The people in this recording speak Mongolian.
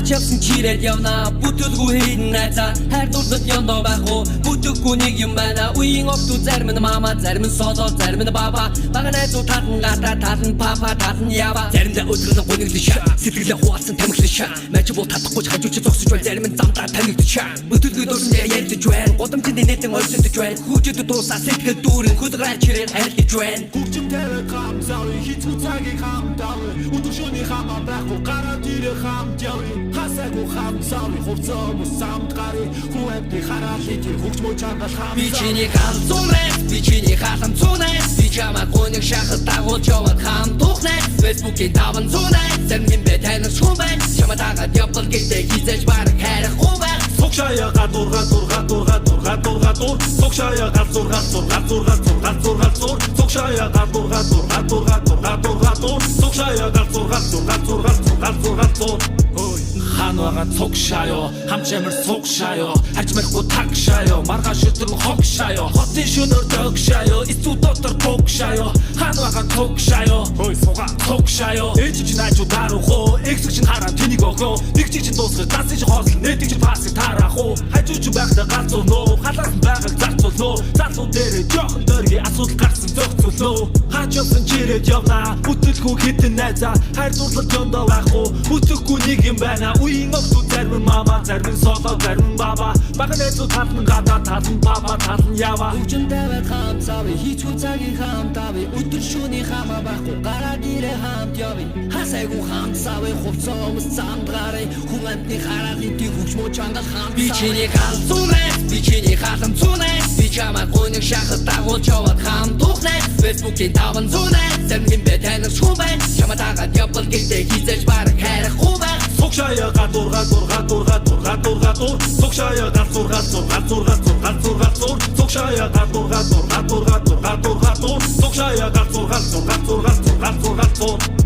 Хачаасан чирээд явна бүтэлгүй хийдэн найзаа хайр дурлал ёндоо байх уу бүтэггүй нэг юм байна үеийн овту зарим нь мама зарим нь соло зарим нь баба бага найзуу татан гата татан папа татан ява заримдаа өдрөн гониглишаа сэтгэлээ хуваалсан тамхилшаа мэж бол татахгүй хажууч зогсож бай зарим нь замдаа танигдчихаа бүтэлгүй дурсан дээр ярьж байна годамжинд нэтэн ойсодж байна хүүчэд дуусаа сэтгэл дүүрэн хөдграач ирээд харилж байна хүүчмтэй хамсаа хитгүү цагийг хамтаа өдөршөний хамаа байхгүй гараа тирэ хамт явъя хасаагүй хамсаа хувцаа мус самт гари хүүэдний хараад литер хөгч мөө чангал хамсаа би чиний хамцунай би чиний хамцунай би чамаа гоник шахал дагуулж яваад хамтухнай Facebook-ийн таван зунай зарим бэ танаас хүн байна чамаа дагаад явбал гэдэг хизээж бараг хайрахгүй байна Согшая гадурга Согшая гадурга Согшая гадурга Согшая Ханвага цогшаё хамчамэр цогшаё харчмахгүй тагшаё маргааш өдрөн хогшаё хотын шөнөөр догшаё эцүү дотор тогшаё ханвага цогшаё хой суга цогшаё ээжч наачуу дарахоо эксч хараа тэнийг өгөө нэг чинь дуусгах дасч хоосл нэтг чи пасыг тарах уу хажууч байхдаа галзуулноо халаас байгааг зарцуулноо зарцуу дээр жоохон дөргийн асуудал гарсан зөгцөлөө хачуулсан чирээд явна бүтэлгүй хитэн найзаа хайр дурлал ёндоо байх уу бүтэхгүй нэг юм байна үеийн овту зарим мама зарим соло зарим баба бага найзуу татан гата татан папа татан ява хүүчмтэй хамсаа хитгүү цагийг хамтаа өдөр шөнийн хамаа байхгүй гараа дээрээ хамт явъя хасаагүй хамсаа хувцаа мус замд гари хүүэдний хараад литер хөгч мөө чангал хамсаа би чиний хамцунай би чиний хамцунай би чамаа гоник шахал дагуулж яваад хамтухнай Facebook-ийн таван зунай зарим бэ танаас хүн байна чамаа дагаад явбал гэдэг хизээж бараг хайрахгүй байна Согшая гадурга Согшая гадурга Согшая гадурга Согшая гадурга